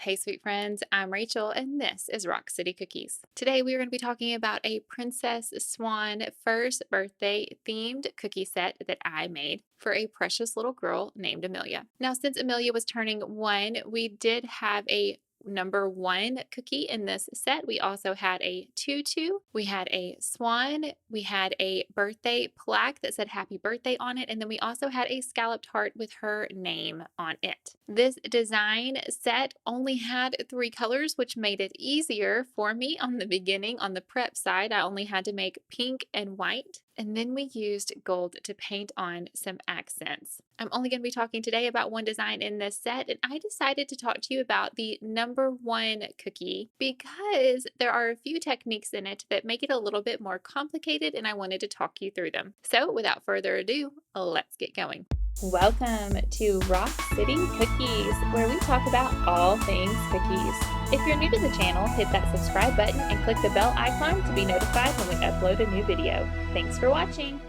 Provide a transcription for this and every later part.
Hey, sweet friends, I'm Rachel, and this is Rock City Cookies. Today, we are going to be talking about a Princess Swan first birthday themed cookie set that I made for a precious little girl named Amelia. Now, since Amelia was turning 1, we did have a number 1 cookie in this set. We also had a tutu, we had a swan, we had a birthday plaque that said happy birthday on it, and then we also had a scalloped heart with her name on it. This design set only had 3 colors, which made it easier for me on the beginning. On the prep side, I only had to make pink and white. And then we used gold to paint on some accents. I'm only going to be talking today about one design in this set, and I decided to talk to you about the number 1 cookie because there are a few techniques in it that make it a little bit more complicated, and I wanted to talk you through them. So without further ado, let's get going. Welcome to Rock City Cookies, where we talk about all things cookies. If you're new to the channel, hit that subscribe button and click the bell icon to be notified when we upload a new video. Thanks for watching.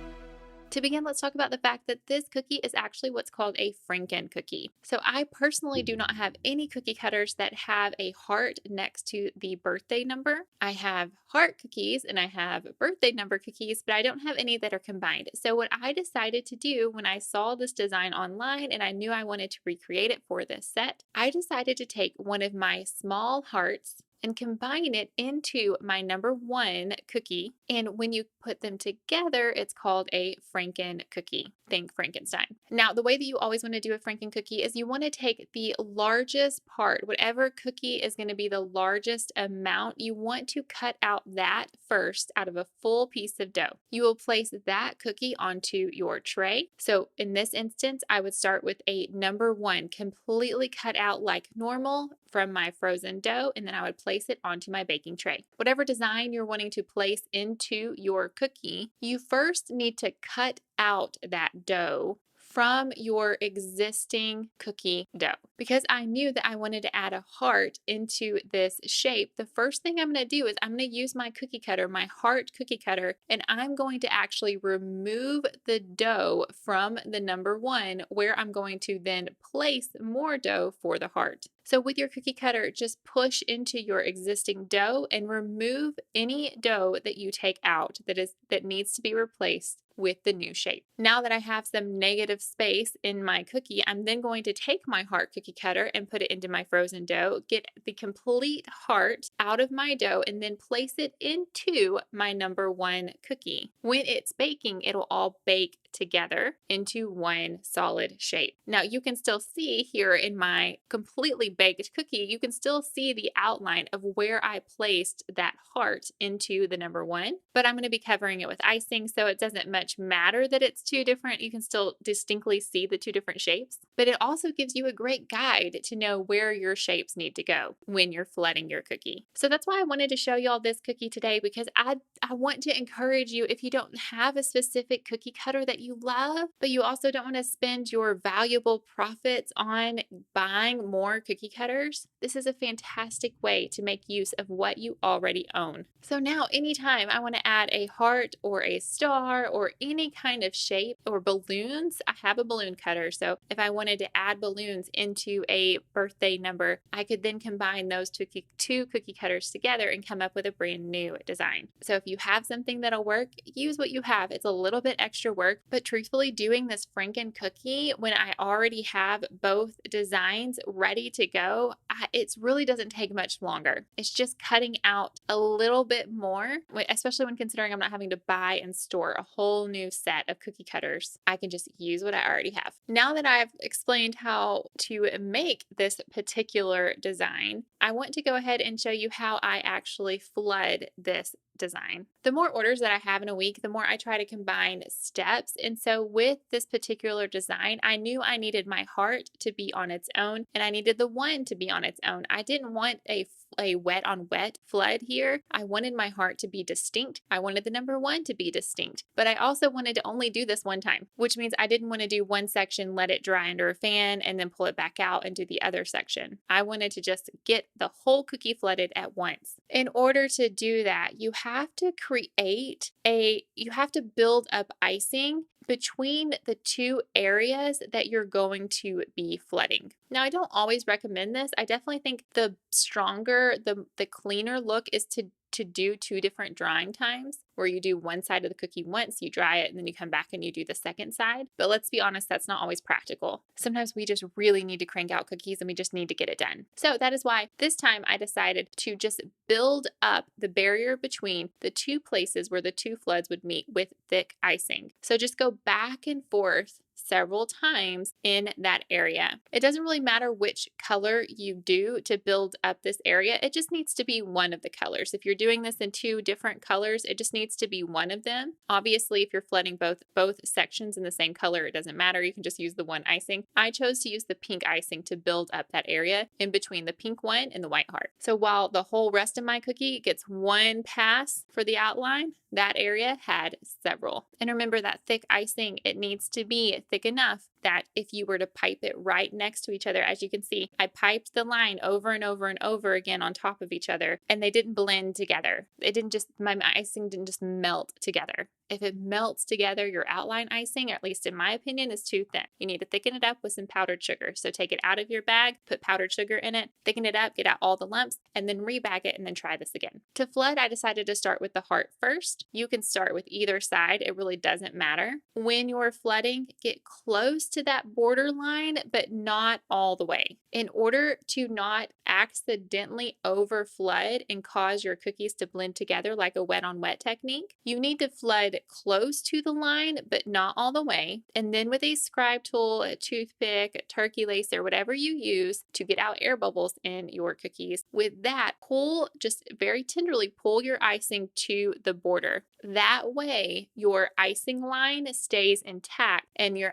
To begin, let's talk about the fact that this cookie is actually what's called a Franken cookie. So I personally do not have any cookie cutters that have a heart next to the birthday number. I have heart cookies and I have birthday number cookies, but I don't have any that are combined. So what I decided to do when I saw this design online and I knew I wanted to recreate it for this set, I decided to take one of my small hearts and combine it into my number 1 cookie. And when you put them together, it's called a Franken cookie. Think Frankenstein. Now, the way that you always want to do a Franken cookie is you want to take the largest part, whatever cookie is going to be the largest amount, you want to cut out that first out of a full piece of dough. You will place that cookie onto your tray. So in this instance, I would start with a number 1 completely cut out like normal from my frozen dough, and then I would place it onto my baking tray. Whatever design you're wanting to place into your cookie, you first need to cut out that dough from your existing cookie dough. Because I knew that I wanted to add a heart into this shape, the first thing I'm going to do is I'm going to use my cookie cutter, my heart cookie cutter, and I'm going to actually remove the dough from the number 1 where I'm going to then place more dough for the heart. So with your cookie cutter, just push into your existing dough and remove any dough that you take out that needs to be replaced with the new shape. Now that I have some negative space in my cookie, I'm then going to take my heart cookie cutter and put it into my frozen dough, get the complete heart out of my dough, and then place it into my number 1 cookie. When it's baking, it'll all bake together into one solid shape. Now you can still see here in my completely baked cookie, you can still see the outline of where I placed that heart into the number 1, but I'm going to be covering it with icing, so it doesn't much matter that it's 2 different. You can still distinctly see the 2 different shapes, but it also gives you a great guide to know where your shapes need to go when you're flooding your cookie. So that's why I wanted to show y'all this cookie today, because I want to encourage you, if you don't have a specific cookie cutter that you love, but you also don't want to spend your valuable profits on buying more cookie cutters, this is a fantastic way to make use of what you already own. So now anytime I want to add a heart or a star or any kind of shape or balloons, I have a balloon cutter. So if I wanted to add balloons into a birthday number, I could then combine those two cookie cutters together and come up with a brand new design. So if you have something that'll work, use what you have. It's a little bit extra work, but truthfully, doing this Franken cookie when I already have both designs ready to go, it really doesn't take much longer. It's just cutting out a little bit more, especially when considering I'm not having to buy and store a whole new set of cookie cutters. I can just use what I already have. Now that I've explained how to make this particular design, I want to go ahead and show you how I actually flood this design. The more orders that I have in a week, the more I try to combine steps. And so with this particular design, I knew I needed my heart to be on its own and I needed the 1 to be on its own. I didn't want a wet on wet flood here. I wanted my heart to be distinct. I wanted the number 1 to be distinct, but I also wanted to only do this one time, which means I didn't want to do one section, let it dry under a fan, and then pull it back out and do the other section. I wanted to just get the whole cookie flooded at once. In order to do that, you have to build up icing between the two areas that you're going to be flooding. Now, I don't always recommend this. I definitely think the stronger, the cleaner look is to do two different drying times, where you do one side of the cookie once, you dry it, and then you come back and you do the second side. But let's be honest, that's not always practical. Sometimes we just really need to crank out cookies and we just need to get it done. So that is why this time I decided to just build up the barrier between the two places where the two floods would meet with thick icing. So just go back and forth several times in that area. It doesn't really matter which color you do to build up this area. It just needs to be one of the colors. If you're doing this in two different colors, it just needs to be one of them. Obviously, if you're flooding both sections in the same color, it doesn't matter. You can just use the one icing. I chose to use the pink icing to build up that area in between the pink one and the white heart. So while the whole rest of my cookie gets one pass for the outline, that area had several. And remember that thick icing, it needs to be thick enough that if you were to pipe it right next to each other, as you can see, I piped the line over and over and over again on top of each other, and they didn't blend together. My icing didn't just melt together. If it melts together, your outline icing, at least in my opinion, is too thin. You need to thicken it up with some powdered sugar. So take it out of your bag, put powdered sugar in it, thicken it up, get out all the lumps, and then rebag it and then try this again. To flood, I decided to start with the heart first. You can start with either side. It really doesn't matter. When you're flooding, get close to that border line, but not all the way. In order to not accidentally over flood and cause your cookies to blend together like a wet on wet technique, you need to flood close to the line, but not all the way. And then with a scribe tool, a toothpick, a turkey lace, or whatever you use to get out air bubbles in your cookies, with that, just very tenderly pull your icing to the border. That way, your icing line stays intact and your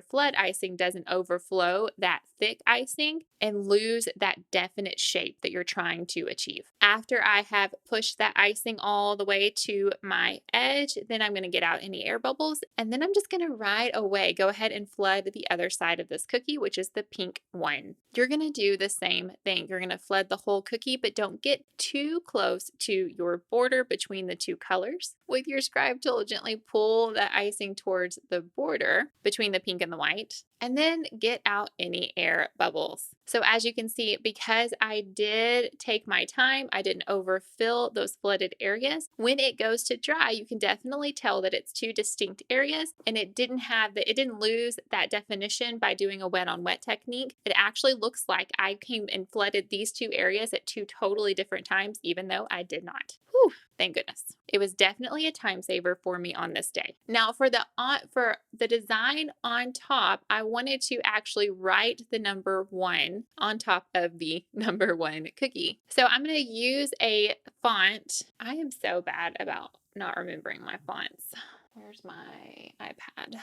flood icing doesn't overflow that thick icing and lose that definite shape that you're trying to achieve. After I have pushed that icing all the way to my edge, then I'm going to get out any air bubbles, and then I'm just going to right away go ahead and flood the other side of this cookie, which is the pink one. You're going to do the same thing. You're going to flood the whole cookie, but don't get too close to your border between the two colors. With your scribe tool, gently pull the icing towards the border between the pink and the white, and then get out any air bubbles. So as you can see, because I did take my time, I didn't overfill those flooded areas. When it goes to dry, you can definitely tell that it's two distinct areas, and it didn't lose that definition by doing a wet on wet technique. It actually looks like I came and flooded these two areas at two totally different times, even though I did not. Whew, thank goodness. It was definitely a time saver for me on this day. Now for the design on top, I wanted to actually write the number 1 on top of the number 1 cookie. So I'm going to use a font. I am so bad about not remembering my fonts. Where's my iPad?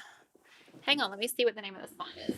Hang on, let me see what the name of this font is.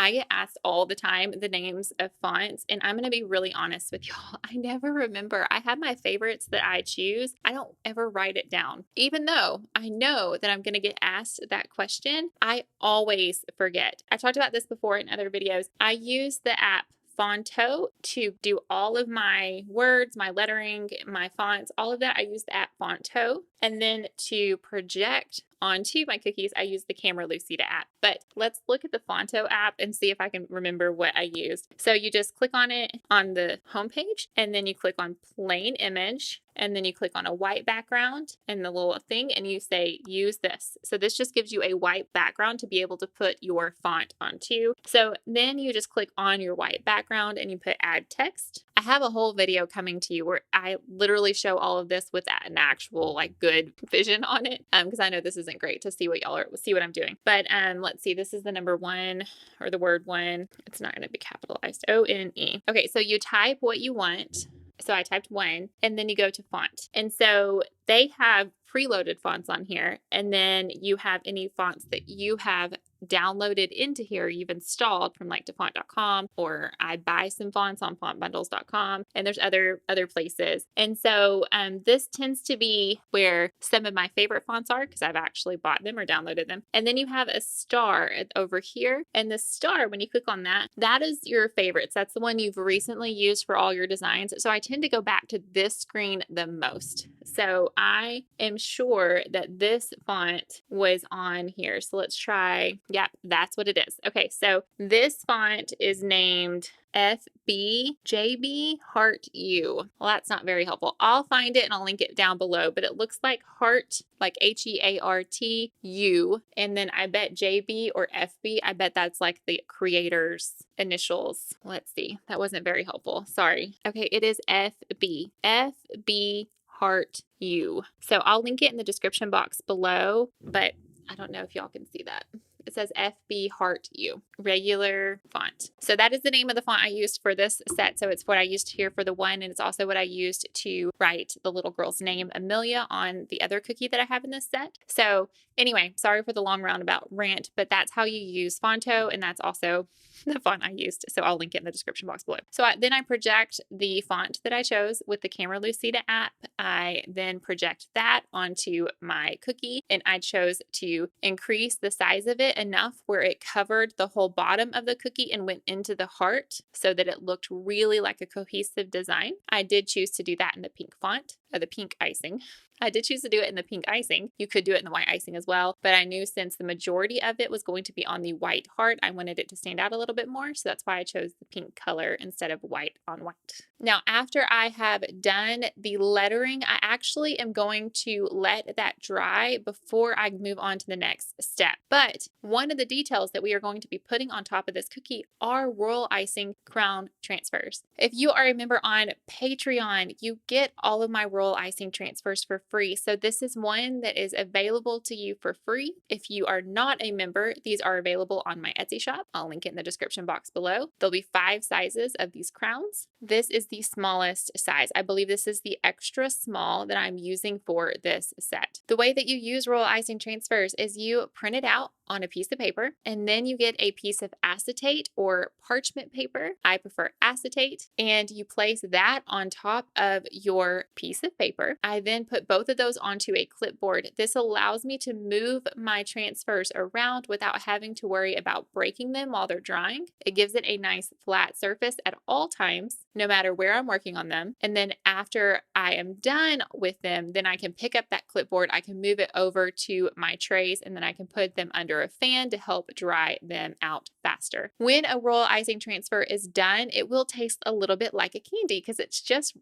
I get asked all the time the names of fonts, and I'm going to be really honest with y'all. I never remember. I have my favorites that I choose. I don't ever write it down. Even though I know that I'm going to get asked that question, I always forget. I talked about this before in other videos. I use the app Fonto to do all of my words, my lettering, my fonts, all of that. I use the app Fonto. And then to project onto my cookies, I use the Camera Lucida app. But let's look at the Fonto app and see if I can remember what I used. So you just click on it on the homepage, and then you click on plain image, and then you click on a white background and the little thing, and you say use this. So this just gives you a white background to be able to put your font onto. So then you just click on your white background and you put add text. I have a whole video coming to you where I literally show all of this with an actual good vision on it, because I know this isn't great to see what I'm doing. But let's see, this is the number 1 or the word 1. It's not going to be capitalized, O-N-E. Okay, so you type what you want. So I typed 1, and then you go to font. And so they have preloaded fonts on here, and then you have any fonts that you have downloaded into here, you've installed from like dafont.com, or I buy some fonts on fontbundles.com, and there's other places. And so this tends to be where some of my favorite fonts are because I've actually bought them or downloaded them. And then you have a star over here, and the star, when you click on that, that is your favorites. That's the one you've recently used for all your designs. So I tend to go back to this screen the most. So I am sure that this font was on here. So let's try. Yep, that's what it is. Okay, so this font is named FBJB Heart U. Well, that's not very helpful. I'll find it and I'll link it down below, but it looks like heart, like HEARTU. And then I bet JB or FB, I bet that's like the creator's initials. Let's see. That wasn't very helpful. Sorry. Okay, it is FB. FB Heart U. So I'll link it in the description box below, but I don't know if y'all can see that. It says FB Heart U, regular font. So that is the name of the font I used for this set. So it's what I used here for the one, and it's also what I used to write the little girl's name, Amelia, on the other cookie that I have in this set. So anyway, sorry for the long roundabout rant, but that's how you use Fonto, and that's also the font I used. So I'll link it in the description box below. So then I project the font that I chose with the Camera Lucida app. I then project that onto my cookie, and I chose to increase the size of it enough where it covered the whole bottom of the cookie and went into the heart so that it looked really like a cohesive design. I did choose to do that in the pink font, or the pink icing. I did choose to do it in the pink icing. You could do it in the white icing as well, but I knew since the majority of it was going to be on the white heart, I wanted it to stand out a little bit more. So that's why I chose the pink color instead of white on white. Now, after I have done the lettering, I actually am going to let that dry before I move on to the next step. But one of the details that we are going to be putting on top of this cookie are royal icing crown transfers. If you are a member on Patreon, you get all of my royal icing transfers for free. So this is one that is available to you for free. If you are not a member, these are available on my Etsy shop. I'll link it in the description box below. There'll be 5 sizes of these crowns. This is the smallest size. I believe this is the extra small that I'm using for this set. The way that you use royal icing transfers is you print it out on a piece of paper, and then you get a piece of acetate or parchment paper. I prefer acetate, and you place that on top of your piece of paper. I then put both of those onto a clipboard. This allows me to move my transfers around without having to worry about breaking them while they're drying. It gives it a nice flat surface at all times, no matter where I'm working on them. And then after I am done with them, then I can pick up that clipboard, I can move it over to my trays, and then I can put them under a fan to help dry them out faster. When a royal icing transfer is done, it will taste a little bit like a candy because it's just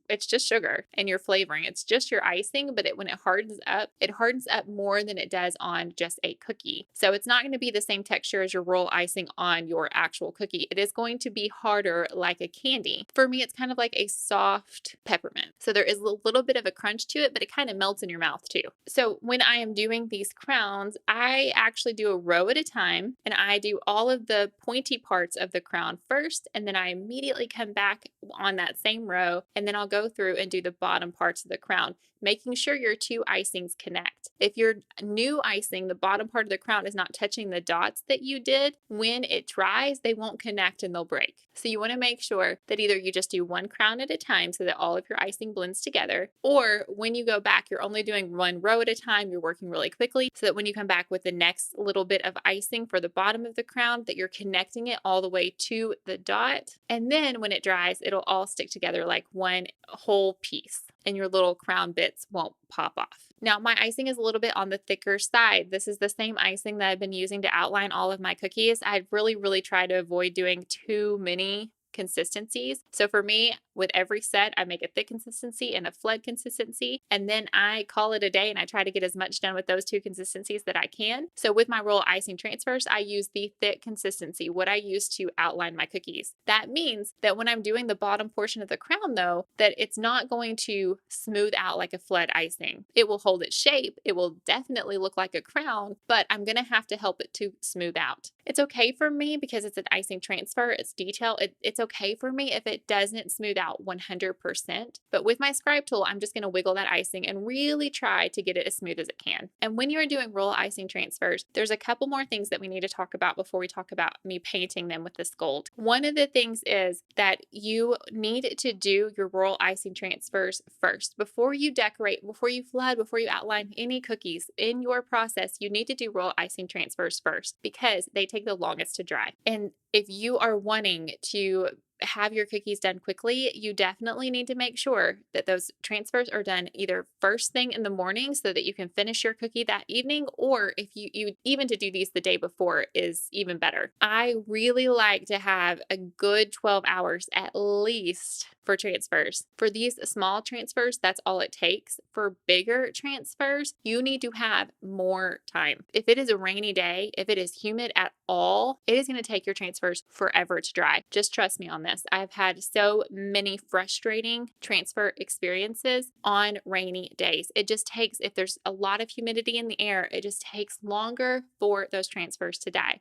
sugar and your flavoring. It's just your icing, but when it hardens up more than it does on just a cookie. So it's not going to be the same texture as your royal icing on your actual cookie. It is going to be harder like a candy. For me, it's kind of like a soft peppermint. So there is a little bit of a crunch to it, but it kind of melts in your mouth too. So when I am doing these crowns, I actually do a row at a time, and I do all of the pointy parts of the crown first, and then I immediately come back on that same row, and then I'll go through and do the bottom parts of the crown, making sure your 2 icings connect. If your new icing, the bottom part of the crown, is not touching the dots that you did, when it dries, they won't connect and they'll break. So you want to make sure that either you just do one crown at a time so that all of your icing blends together, or when you go back, you're only doing one row at a time, you're working really quickly, so that when you come back with the next little bit of icing for the bottom of the crown, that you're connecting it all the way to the dot. And then when it dries, it'll all stick together like one whole piece, and your little crown bits won't pop off. Now, my icing is a little bit on the thicker side. This is the same icing that I've been using to outline all of my cookies. I've really tried to avoid doing too many consistencies. So for me, with every set, I make a thick consistency and a flead consistency, and then I call it a day, and I try to get as much done with those 2 consistencies that I can. So with my royal icing transfers, I use the thick consistency, what I use to outline my cookies. That means that when I'm doing the bottom portion of the crown though, that it's not going to smooth out like a flead icing. It will hold its shape. It will definitely look like a crown, but I'm going to have to help it to smooth out. It's okay for me because it's an icing transfer, it's detail. It's okay for me if it doesn't smooth out about 100%. But with my scribe tool, I'm just going to wiggle that icing and really try to get it as smooth as it can. And when you're doing roll icing transfers, there's a couple more things that we need to talk about before we talk about me painting them with this gold. One of the things is that you need to do your roll icing transfers first. Before you decorate, before you flood, before you outline any cookies in your process, you need to do roll icing transfers first because they take the longest to dry. And if you are wanting to have your cookies done quickly, you definitely need to make sure that those transfers are done either first thing in the morning so that you can finish your cookie that evening, or if you even to do these the day before is even better. I really like to have a good 12 hours at least for transfers. For these small transfers, that's all it takes. For bigger transfers, you need to have more time. If it is a rainy day, if it is humid at all, it is going to take your transfers forever to dry. Just trust me on this. I've had so many frustrating transfer experiences on rainy days. It just takes, if there's a lot of humidity in the air, it just takes longer for those transfers to dry.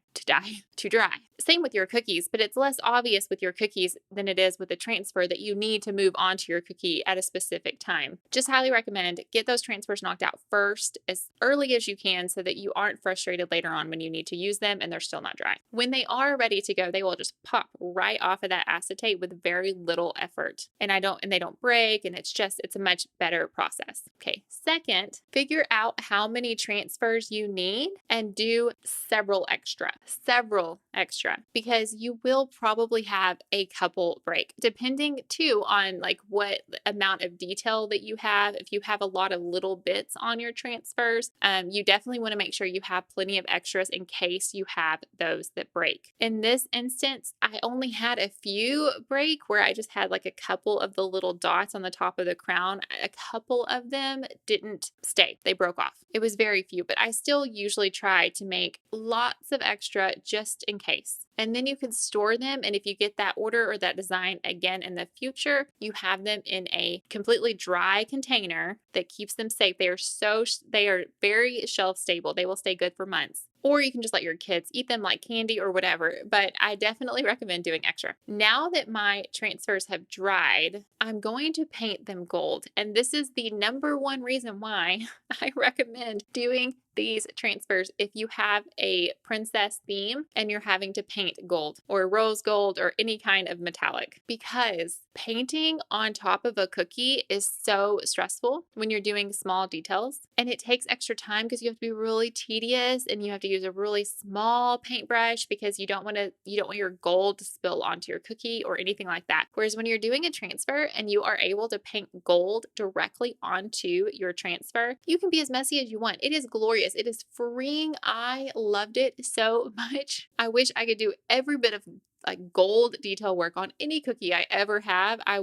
Same with your cookies, but it's less obvious with your cookies than it is with the transfer that you need to move on to your cookie at a specific time. Just highly recommend get those transfers knocked out first as early as you can so that you aren't frustrated later on when you need to use them and they're still not dry. When they are ready to go, they will just pop right off of that acetate with very little effort. And they don't break, and it's a much better process. Okay. Second, figure out how many transfers you need and do several extra, because you will probably have a couple break, depending too on like what amount of detail that you have. If you have a lot of little bits on your transfers, you definitely want to make sure you have plenty of extras in case you have those that break. In this instance, I only had a few break where I just had like a couple of the little dots on the top of the crown. A couple of them didn't stay. They broke off. It was very few, but I still usually try to make lots of extra just in case. And then you can store them. And if you get that order or that design again in the future, you have them in a completely dry container that keeps them safe. They are very shelf stable. They will stay good for months. Or you can just let your kids eat them like candy or whatever, but I definitely recommend doing extra. Now that my transfers have dried, I'm going to paint them gold. And this is the number one reason why I recommend doing these transfers if you have a princess theme and you're having to paint gold or rose gold or any kind of metallic, because painting on top of a cookie is so stressful when you're doing small details, and it takes extra time because you have to be really tedious and you have to use a really small paintbrush because you don't want your gold to spill onto your cookie or anything like that. Whereas when you're doing a transfer and you are able to paint gold directly onto your transfer, you can be as messy as you want. It is glorious. It is freeing. I loved it so much. I wish I could do every bit of like gold detail work on any cookie I ever have. I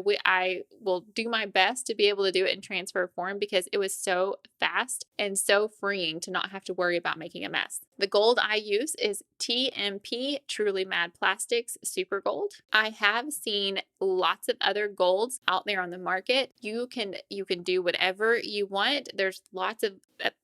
will do my best to be able to do it in transfer form because it was so fast and so freeing to not have to worry about making a mess. The gold I use is TMP Truly Mad Plastics Super Gold. I have seen lots of other golds out there on the market. You can do whatever you want. There's lots of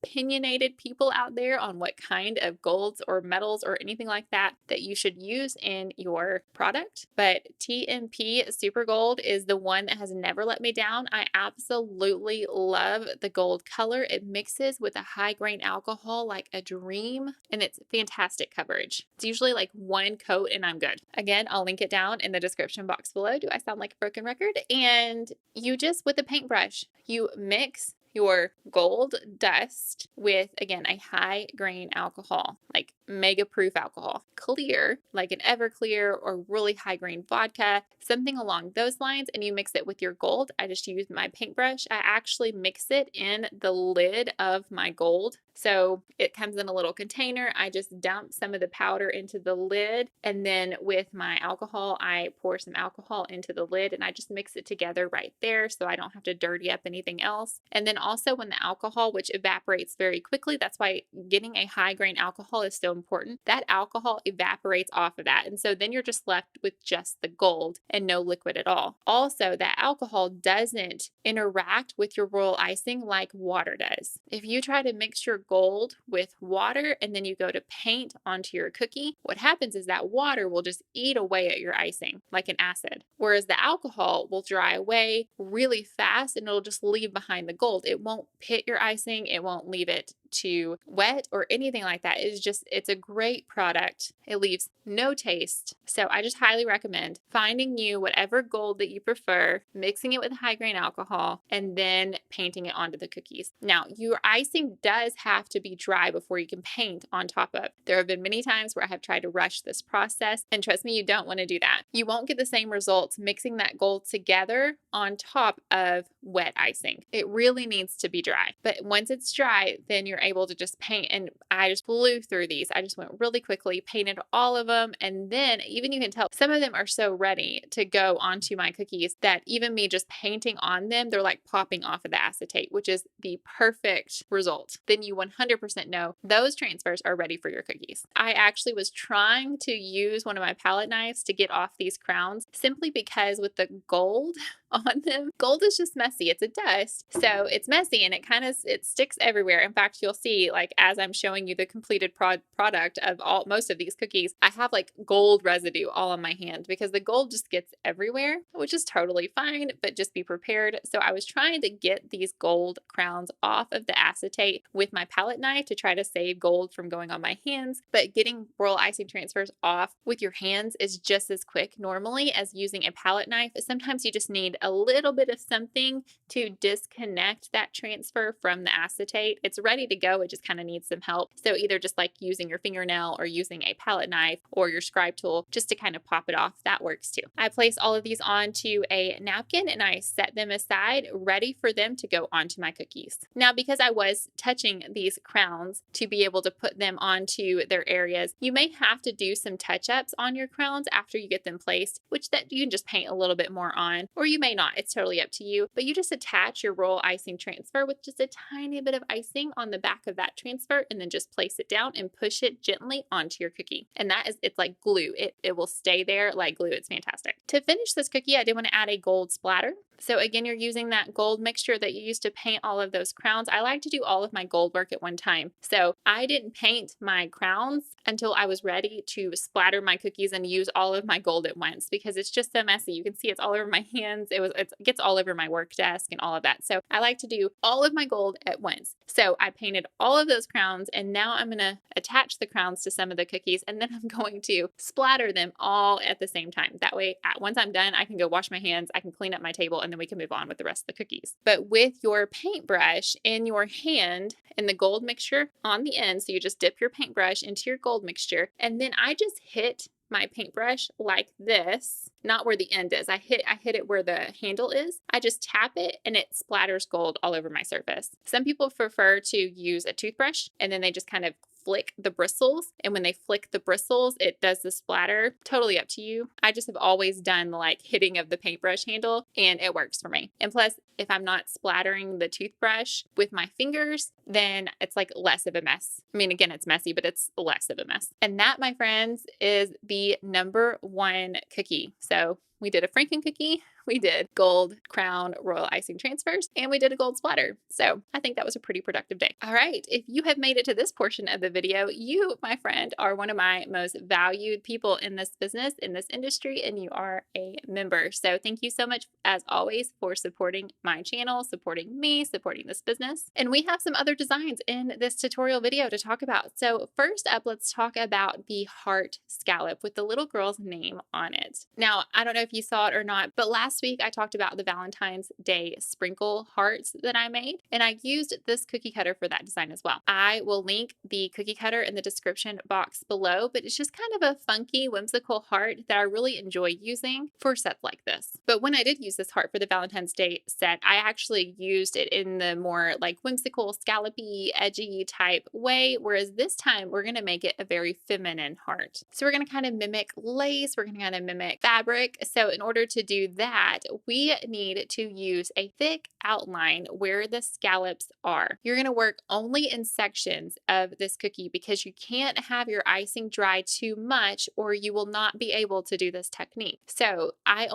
opinionated people out there on what kind of golds or metals or anything like that you should use in your product. But TMP Super Gold is the one that has never let me down. I absolutely love the gold color. It mixes with a high grain alcohol like a dream, and it's fantastic coverage. It's usually like one coat and I'm good. Again, I'll link it down in the description box below. Do I sound like a broken record? And you just, with a paintbrush, you mix your gold dust with, again, a high grain alcohol, like mega proof alcohol, clear, like an Everclear or really high grain vodka, something along those lines, and you mix it with your gold. I just use my paintbrush. I actually mix it in the lid of my gold. So it comes in a little container. I just dump some of the powder into the lid, and then with my alcohol, I pour some alcohol into the lid and I just mix it together right there so I don't have to dirty up anything else. And then also when the alcohol, which evaporates very quickly, that's why getting a high grain alcohol is so important, that alcohol evaporates off of that. And so then you're just left with just the gold and no liquid at all. Also, that alcohol doesn't interact with your royal icing like water does. If you try to mix your gold with water and then you go to paint onto your cookie, what happens is that water will just eat away at your icing like an acid, whereas the alcohol will dry away really fast and it'll just leave behind the gold. It won't pit your icing, it won't leave it too wet or anything like that. It's a great product. It leaves no taste. So I just highly recommend finding you whatever gold that you prefer, mixing it with high grain alcohol, and then painting it onto the cookies. Now, your icing does have to be dry before you can paint on top of. There have been many times where I have tried to rush this process, and trust me, you don't want to do that. You won't get the same results mixing that gold together on top of wet icing. It really needs to be dry. But once it's dry, then you're able to just paint. And I just flew through these. I just went really quickly, painted all of them. And then even you can tell some of them are so ready to go onto my cookies that even me just painting on them, they're like popping off of the acetate, which is the perfect result. Then you 100% know those transfers are ready for your cookies. I actually was trying to use one of my palette knives to get off these crowns simply because with the gold on them, gold is just messy. It's a dust. So it's messy and it sticks everywhere. In fact, you'll see like as I'm showing you the completed product of most of these cookies, I have like gold residue all on my hand because the gold just gets everywhere, which is totally fine, but just be prepared. So I was trying to get these gold crowns off of the acetate with my palette knife to try to save gold from going on my hands, but getting royal icing transfers off with your hands is just as quick normally as using a palette knife. Sometimes you just need a little bit of something to disconnect that transfer from the acetate. It's ready to go. It just kind of needs some help. So either just like using your fingernail or using a palette knife or your scribe tool just to kind of pop it off, that works too. I place all of these onto a napkin and I set them aside ready for them to go onto my cookies. Now, because I was touching these crowns to be able to put them onto their areas, you may have to do some touch-ups on your crowns after you get them placed, which that you can just paint a little bit more on, or you may not. It's totally up to you, but you just attach your royal icing transfer with just a tiny bit of icing on the back of that transfer and then just place it down and push it gently onto your cookie. And it's like glue. It will stay there like glue. It's fantastic. To finish this cookie, I did want to add a gold splatter. So again, you're using that gold mixture that you used to paint all of those crowns. I like to do all of my gold work at one time. So I didn't paint my crowns until I was ready to splatter my cookies and use all of my gold at once because it's just so messy. You can see it's all over my hands. It gets all over my work desk and all of that. So I like to do all of my gold at once. So I painted all of those crowns and now I'm going to attach the crowns to some of the cookies and then I'm going to splatter them all at the same time. That way, once I'm done, I can go wash my hands, I can clean up my table, and then we can move on with the rest of the cookies. But with your paintbrush in your hand and the gold mixture on the end, so you just dip your paintbrush into your gold mixture, and then I just hit my paintbrush like this, not where the end is. I hit it where the handle is. I just tap it and it splatters gold all over my surface. Some people prefer to use a toothbrush and then they just kind of flick the bristles, and when they flick the bristles it does the splatter. Totally up to you. I just have always done like hitting of the paintbrush handle and it works for me. And plus, if I'm not splattering the toothbrush with my fingers, then it's like less of a mess. I mean, again, it's messy, but it's less of a mess. And that, my friends, is the #1 cookie. So we did a Franken cookie, we did gold crown royal icing transfers, and we did a gold splatter. So I think that was a pretty productive day. All right, if you have made it to this portion of the video, you, my friend, are one of my most valued people in this business, in this industry, and you are a member. So thank you so much, as always, for supporting my channel, supporting me, supporting this business. And we have some other designs in this tutorial video to talk about. So first up, let's talk about the heart scallop with the little girl's name on it. Now, I don't know if you saw it or not, but last week I talked about the Valentine's Day sprinkle hearts that I made, and I used this cookie cutter for that design as well. I will link the cookie cutter in the description box below, but it's just kind of a funky, whimsical heart that I really enjoy using for sets like this. But when I did use this heart for the Valentine's Day set, I actually used it in the more like whimsical, scallopy, edgy type way, whereas this time we're going to make it a very feminine heart. So we're going to kind of mimic lace, we're going to kind of mimic fabric. So in order to do that, we need to use a thick outline where the scallops are. You're going to work only in sections of this cookie because you can't have your icing dry too much or you will not be able to do this technique. So I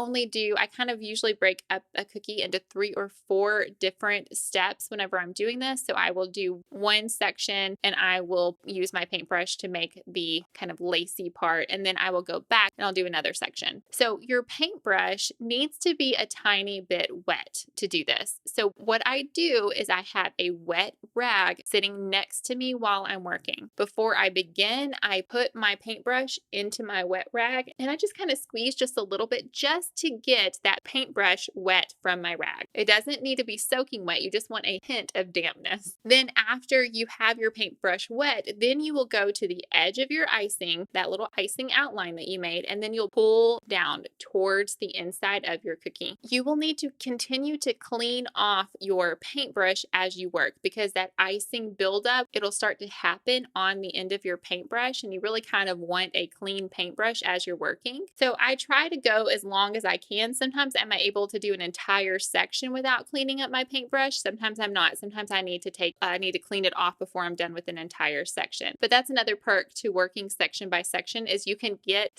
kind of usually break up a cookie into 3 or 4 different steps whenever I'm doing this. So I will do one section and I will use my paintbrush to make the kind of lacy part, and then I will go back and I'll do another section. So your paintbrush needs to be a tiny bit wet to do this. So what I do is I have a wet rag sitting next to me while I'm working. Before I begin, I put my paintbrush into my wet rag and I just kind of squeeze just a little bit just to get that paintbrush wet from my rag. It doesn't need to be soaking wet. You just want a hint of dampness. Then after you have your paintbrush wet, then you will go to the edge of your icing, that little icing outline that you made, and then you'll pull down towards the inside of your cookie. You will need to continue to clean off your paintbrush as you work because that icing buildup, it'll start to happen on the end of your paintbrush, and you really kind of want a clean paintbrush as you're working. So I try to go as long as I can. Sometimes I'm able to do an entire section without cleaning up my paintbrush. Sometimes I'm not. Sometimes I need to clean it off before I'm done with an entire section. But that's another perk to working section by section is you can get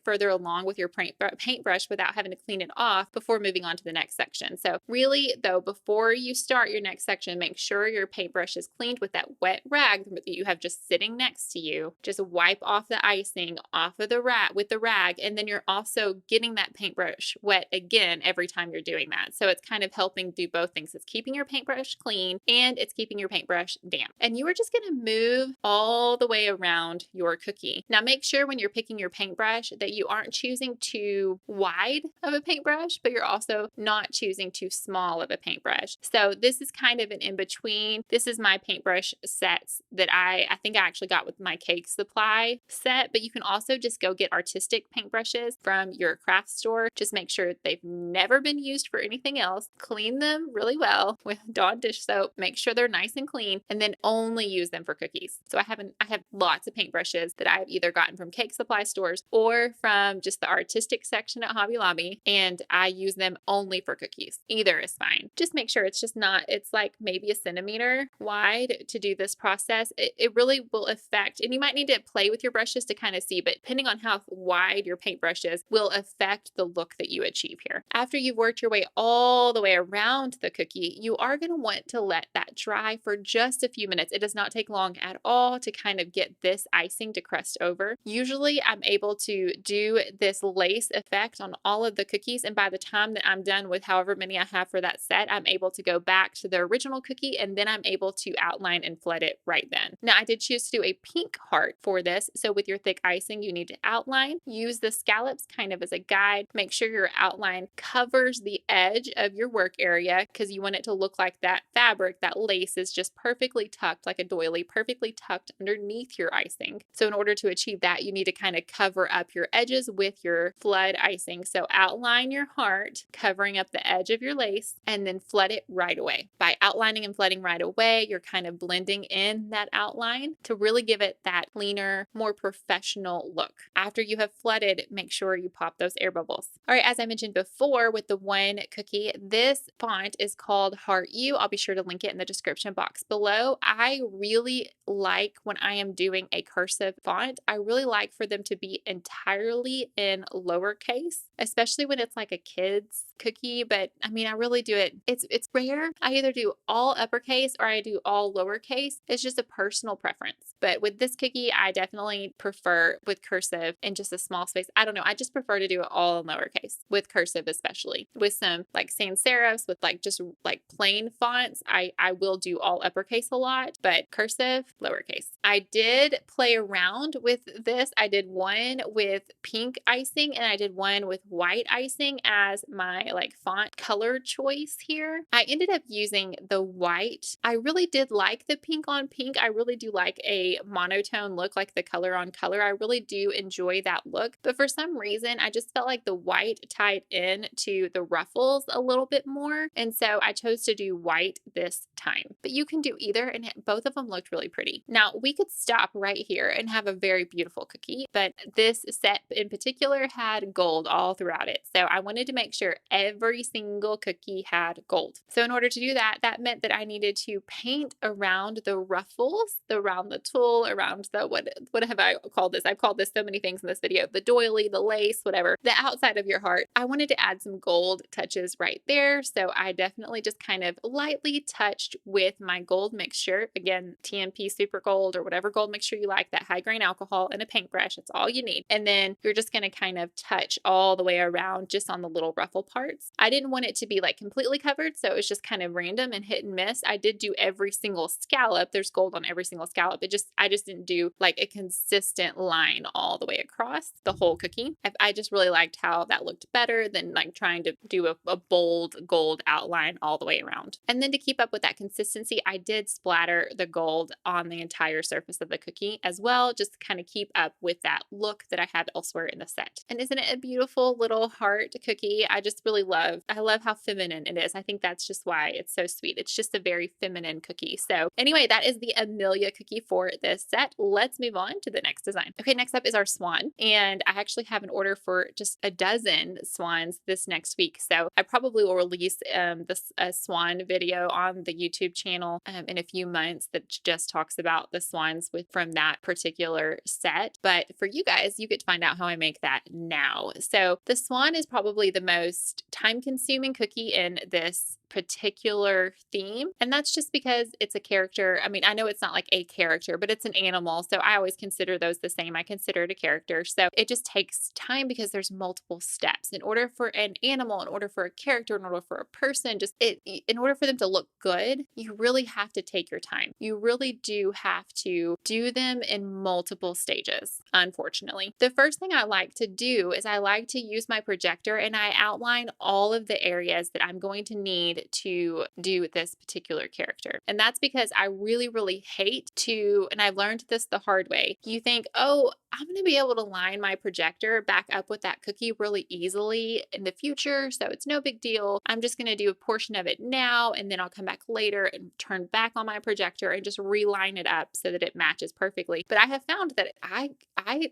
further along with your paintbrush without having to clean it off before moving on to the next section. So really though, before you start your next section, make sure your paintbrush is cleaned with that wet rag that you have just sitting next to you. Just wipe off the icing off of the rag with the rag, and then you're also getting that paintbrush wet again every time you're doing that. So it's kind of helping do both things. It's keeping your paintbrush clean and it's keeping your paintbrush damp. And you are just going to move all the way around your cookie. Now make sure when you're picking your paintbrush that you aren't choosing too wide of a paintbrush, but you're also not choosing too small of a paintbrush. So this is kind of an in-between. This is my paintbrush sets that I think I actually got with my cake supply set, but you can also just go get artistic paintbrushes from your craft store. Just make sure they've never been used for anything else. Clean them really well with Dawn dish soap. Make sure they're nice and clean, and then only use them for cookies. So I have lots of paintbrushes that I've either gotten from cake supply stores or from just the artistic section at Hobby Lobby, and I use them only for cookies. Either is fine. Just make sure it's like maybe a centimeter wide to do this process. It really will affect, and you might need to play with your brushes to kind of see, but depending on how wide your paintbrush is will affect the look that you achieve here. After you've worked your way all the way around the cookie, you are going to want to let that dry for just a few minutes. It does not take long at all to kind of get this icing to crust over. Usually I'm able to do this lace effect on all of the cookies, and by the time that I'm done with however many I have for that set, I'm able to go back to the original cookie, and then I'm able to outline and flood it right then. Now I did choose to do a pink heart for this, so with your thick icing you need to outline. Use the scallops kind of as a guide. Make sure your outline covers the edge of your work area because you want it to look like that fabric, that lace is just perfectly tucked like a doily, perfectly tucked underneath your icing. So in order to achieve that, you need to kind of cover up your edges with your flood icing. So outline your heart, covering up the edge of your lace, and then flood it right away. By outlining and flooding right away, you're kind of blending in that outline to really give it that cleaner, more professional look. After you have flooded, make sure you pop those air bubbles. All right, as I mentioned before with the one cookie, this font is called Heart U. I'll be sure to link it in the description box below. I really like when I am doing a cursive font, I really like for them to be entirely in lowercase, especially when it's like a kid's cookie. But I mean, I really do it. It's rare. I either do all uppercase or I do all lowercase. It's just a personal preference. But with this cookie, I definitely prefer with cursive in just a small space. I don't know. I just prefer to do it all in lowercase with cursive, especially with some like sans serifs with like just like plain fonts. I will do all uppercase a lot, but cursive, lowercase. I did play around with this. I did one with pink icing and I did one with white icing as my like font color choice here. I ended up using the white. I really did like the pink on pink. I really do like a monotone look, like the color on color. I really do enjoy that look. But for some reason, I just felt like the white tied in to the ruffles a little bit more. And so I chose to do white this time. But you can do either, and both of them looked really pretty. Now, we could stop right here and have a very beautiful cookie, but this set in particular had gold all throughout it. So I wanted to make sure every single cookie cookie had gold. So in order to do that, that meant that I needed to paint around the ruffles, around the tulle, around the, what have I called this? I've called this so many things in this video, the doily, the lace, whatever, the outside of your heart. I wanted to add some gold touches right there. So I definitely just kind of lightly touched with my gold mixture. Again, TMP Super Gold or whatever gold mixture you like, that high grain alcohol and a paintbrush. That's all you need. And then you're just going to kind of touch all the way around just on the little ruffle parts. I didn't want it to be like completely covered, so it was just kind of random and hit and miss. I did do every single scallop. There's gold on every single scallop. I just didn't do like a consistent line all the way across the whole cookie. I just really liked how that looked better than like trying to do a bold gold outline all the way around. And then to keep up with that consistency, I did splatter the gold on the entire surface of the cookie as well, just to kind of keep up with that look that I have elsewhere in the set. And isn't it a beautiful little heart cookie? I just really love how feminine it is. I think that's just why it's so sweet. It's just a very feminine cookie. So anyway, that is the Amelia cookie for this set. Let's move on to the next design. Okay, next up is our swan. And I actually have an order for just a dozen swans this next week. So I probably will release a swan video on the YouTube channel in a few months that just talks about the swans from that particular set. But for you guys, you get to find out how I make that now. So the swan is probably the most time-consuming cookie in this particular theme. And that's just because it's a character. I mean, I know it's not like a character, but it's an animal. So I always consider those the same. I consider it a character. So it just takes time because there's multiple steps. In order for an animal, in order for a character, in order for a person, in order for them to look good, you really have to take your time. You really do have to do them in multiple stages, unfortunately. The first thing I like to do is I like to use my projector and I outline all of the areas that I'm going to need to do this particular character. And that's because I really, really hate to, and I learned this the hard way. You think, oh, I'm going to be able to line my projector back up with that cookie really easily in the future, so it's no big deal. I'm just going to do a portion of it now, and then I'll come back later and turn back on my projector and just reline it up so that it matches perfectly. But I have found that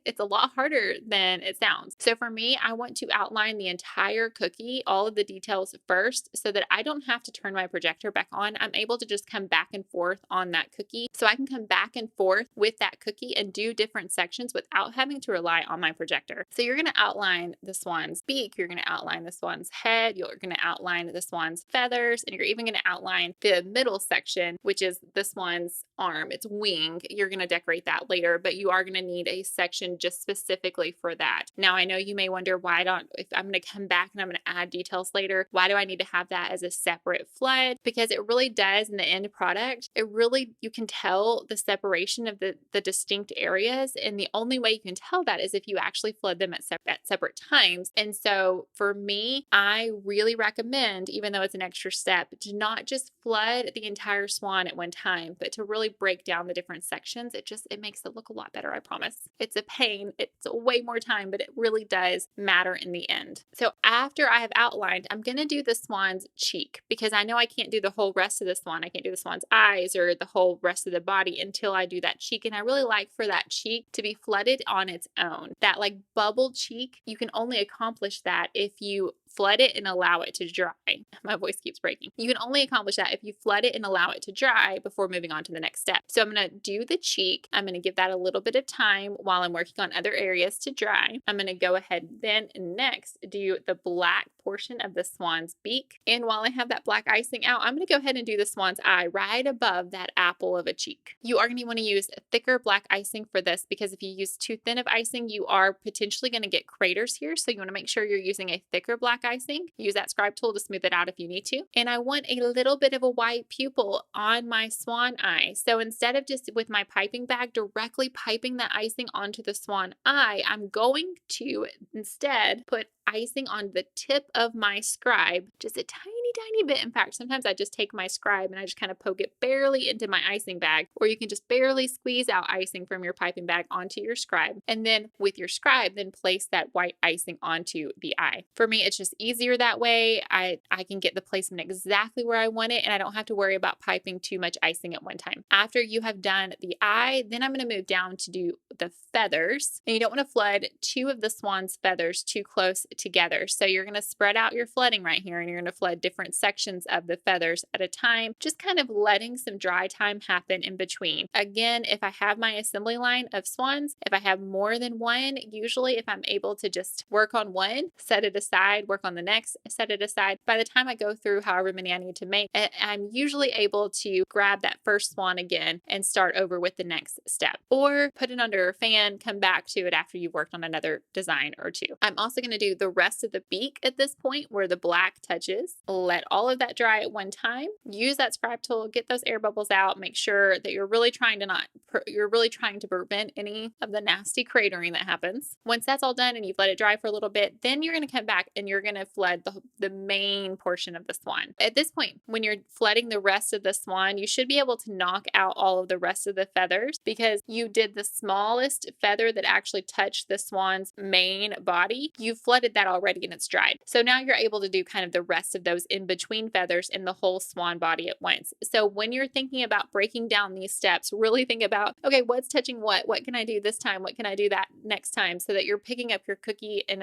it's a lot harder than it sounds. So for me, I want to outline the entire cookie, all of the details first, so that I don't have to turn my projector back on. I'm able to just come back and forth on that cookie. So I can come back and forth with that cookie and do different sections without having to rely on my projector. So you're going to outline the swan's beak, you're going to outline the swan's head, you're going to outline the swan's feathers, and you're even going to outline the middle section, which is the swan's arm, its wing. You're going to decorate that later, but you are going to need a section just specifically for that. Now, I know you may wonder if I'm going to come back and I'm going to add details later, why do I need to have that as a separate flood? Because it really does in the end product, you can tell the separation of the distinct areas. And the only way you can tell that is if you actually flood them at separate times. And so for me, I really recommend, even though it's an extra step, to not just flood the entire swan at one time, but to really break down the different sections. It makes it look a lot better, I promise. It's a pain. It's way more time, but it really does matter in the end. So after I have outlined, I'm going to do the swan's cheek because I know I can't do the whole rest of the swan. I can't do the swan's eyes or the whole rest of the body until I do that cheek. And I really like for that cheek to be flooded on its own. That like bubble cheek, you can only accomplish that if you flood it and allow it to dry. My voice keeps breaking. You can only accomplish that if you flood it and allow it to dry before moving on to the next step. So I'm going to do the cheek. I'm going to give that a little bit of time while I'm working on other areas to dry. I'm going to go ahead then and next do the black portion of the swan's beak. And while I have that black icing out, I'm going to go ahead and do the swan's eye right above that apple of a cheek. You are going to want to use thicker black icing for this because if you use too thin of icing, you are potentially going to get craters here. So you want to make sure you're using a thicker black icing. Use that scribe tool to smooth it out if you need to. And I want a little bit of a white pupil on my swan eye. So instead of just with my piping bag directly piping that icing onto the swan eye, I'm going to instead put icing on the tip of my scribe, just a tiny bit. In fact, sometimes I just take my scribe and I just kind of poke it barely into my icing bag, or you can just barely squeeze out icing from your piping bag onto your scribe. And then with your scribe, then place that white icing onto the eye. For me, it's just easier that way. I can get the placement exactly where I want it and I don't have to worry about piping too much icing at one time. After you have done the eye, then I'm going to move down to do the feathers. And you don't want to flood two of the swan's feathers too close together. So you're going to spread out your flooding right here and you're going to flood different different sections of the feathers at a time, just kind of letting some dry time happen in between. Again, if I have my assembly line of swans, if I have more than one, usually if I'm able to just work on one, set it aside, work on the next, set it aside, by the time I go through however many I need to make, I'm usually able to grab that first swan again and start over with the next step, or put it under a fan, come back to it after you've worked on another design or two. I'm also going to do the rest of the beak at this point where the black touches. Let all of that dry at one time. Use that scribe tool, get those air bubbles out, make sure that you're really trying to prevent any of the nasty cratering that happens. Once that's all done and you've let it dry for a little bit, then you're going to come back and you're going to flood the main portion of the swan. At this point, when you're flooding the rest of the swan, you should be able to knock out all of the rest of the feathers because you did the smallest feather that actually touched the swan's main body. You flooded that already and it's dried. So now you're able to do kind of the rest of those in between feathers in the whole swan body at once. So when you're thinking about breaking down these steps, really think about, okay, what's touching what? What can I do this time? What can I do that next time? So that you're picking up your cookie and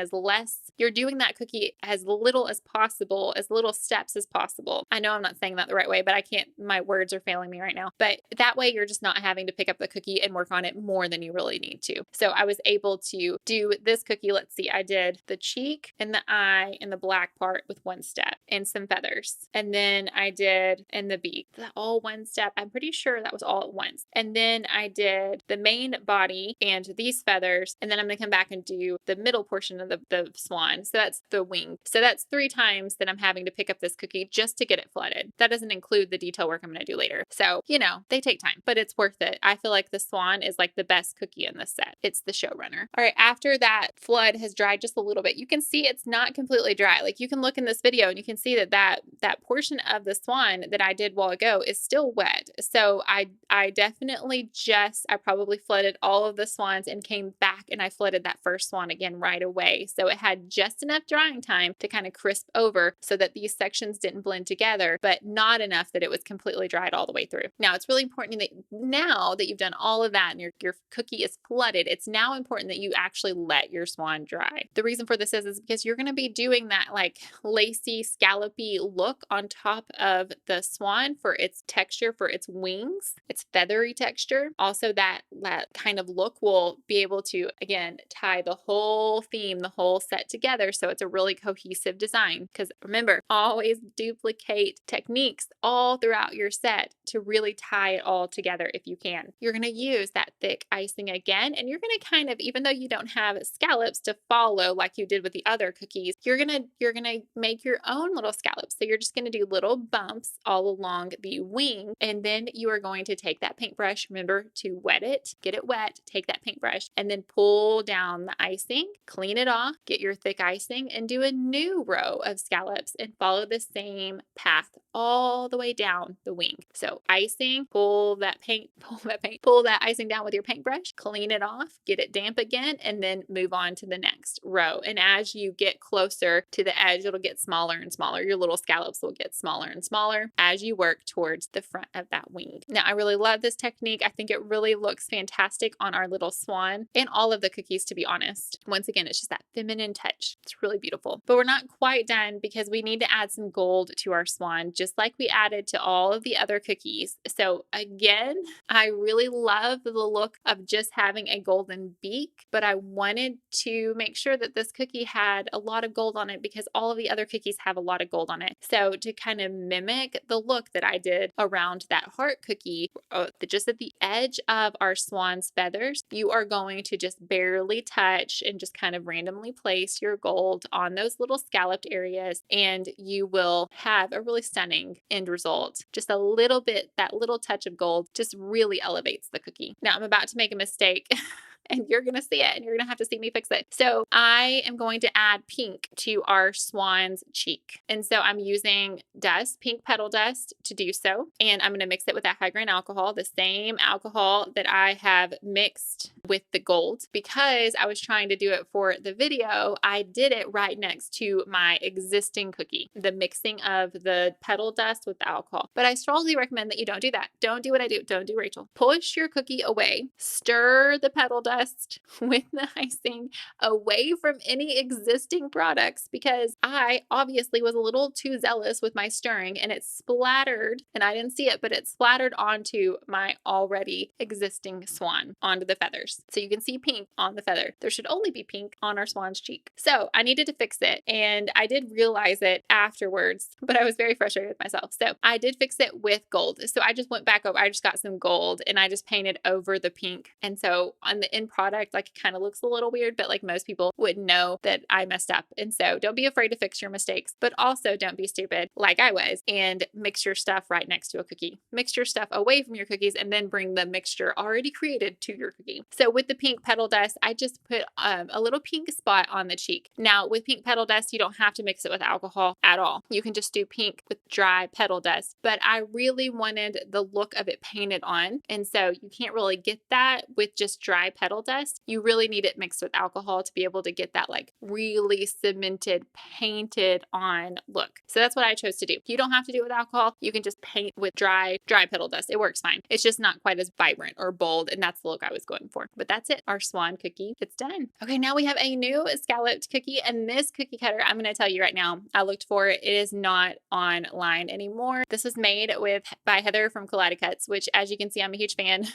you're doing that cookie as little as possible, as little steps as possible. I know I'm not saying that the right way, but my words are failing me right now. But that way you're just not having to pick up the cookie and work on it more than you really need to. So I was able to do this cookie. Let's see, I did the cheek and the eye and the black part with one step and some feathers. And then I did in the beak, all one step. I'm pretty sure that was all at once. And then I did the main body and these feathers. And then I'm going to come back and do the middle portion of the swan. So that's the wing. So that's 3 times that I'm having to pick up this cookie just to get it flooded. That doesn't include the detail work I'm going to do later. So, they take time, but it's worth it. I feel like the swan is like the best cookie in the set. It's the showrunner. All right. After that flood has dried just a little bit, you can see it's not completely dry. Like you can look in this video and you can see that portion of the swan that I did a while ago is still wet. So I definitely I probably flooded all of the swans and came back and I flooded that first swan again right away. So it had just enough drying time to kind of crisp over so that these sections didn't blend together, but not enough that it was completely dried all the way through. Now it's really important that now that you've done all of that and your cookie is flooded, it's now important that you actually let your swan dry. The reason for this is because you're going to be doing that like lacy, scallopy look on top of the swan for its texture, for its wings, its feathery texture. Also that kind of look will be able to, again, tie the whole theme, the whole set together. So it's a really cohesive design. Because remember, always duplicate techniques all throughout your set to really tie it all together if you can. You're going to use that thick icing again, and you're going to kind of, even though you don't have scallops to follow like you did with the other cookies, you're going to make your own little scallops. So you're just going to do little bumps all along the wing, and then you are going to take that paintbrush, remember to wet it, get it wet, take that paintbrush, and then pull down the icing, clean it off, get your thick icing, and do a new row of scallops and follow the same path all the way down the wing. So icing, pull that icing down with your paintbrush, clean it off, get it damp again, and then move on to the next row. And as you get closer to the edge, it'll get smaller and smaller. Your little scallops will get smaller and smaller as you work towards the front of that wing. Now, I really love this technique. I think it really looks fantastic on our little swan and all of the cookies, to be honest. Once again, it's just that feminine touch. It's really beautiful. But we're not quite done because we need to add some gold to our swan, just like we added to all of the other cookies. So again, I really love the look of just having a golden beak, but I wanted to make sure that this cookie had a lot of gold on it because all of the other cookies have a lot of gold on it. So to kind of mimic the look that I did around that heart cookie, just at the edge of our swan's feathers, you are going to just barely touch and just kind of randomly place your gold on those little scalloped areas, and you will have a really stunning end result. Just a little bit, that little touch of gold just really elevates the cookie. Now I'm about to make a mistake. And you're going to see it and you're going to have to see me fix it. So I am going to add pink to our swan's cheek. And so I'm using dust, pink petal dust to do so. And I'm going to mix it with that high grain alcohol, the same alcohol that I have mixed with the gold. Because I was trying to do it for the video, I did it right next to my existing cookie, the mixing of the petal dust with the alcohol. But I strongly recommend that you don't do that. Don't do what I do. Don't do Rachel. Push your cookie away, stir the petal dust dust with the icing away from any existing products because I obviously was a little too zealous with my stirring and it splattered, and I didn't see it, but it splattered onto my already existing swan, onto the feathers. So you can see pink on the feather. There should only be pink on our swan's cheek. So I needed to fix it, and I did realize it afterwards, but I was very frustrated with myself. So I did fix it with gold. So I just went back over, I just got some gold and I just painted over the pink. And so on the end product, like it kind of looks a little weird, but like most people would know that I messed up. And so don't be afraid to fix your mistakes, but also don't be stupid like I was and mix your stuff right next to a cookie. Mix your stuff away from your cookies and then bring the mixture already created to your cookie. So with the pink petal dust, I just put a little pink spot on the cheek. Now with pink petal dust, you don't have to mix it with alcohol at all. You can just do pink with dry petal dust, but I really wanted the look of it painted on. And so you can't really get that with just dry petal dust. You really need it mixed with alcohol to be able to get that like really cemented, painted on look. So that's what I chose to do. You don't have to do it with alcohol. You can just paint with dry petal dust. It works fine. It's just not quite as vibrant or bold. And that's the look I was going for. But that's it. Our swan cookie, it's done. Okay, now we have a new scalloped cookie. And this cookie cutter, I'm going to tell you right now, I looked for it. It is not online anymore. This was made by Heather from Cuts, which as you can see, I'm a huge fan.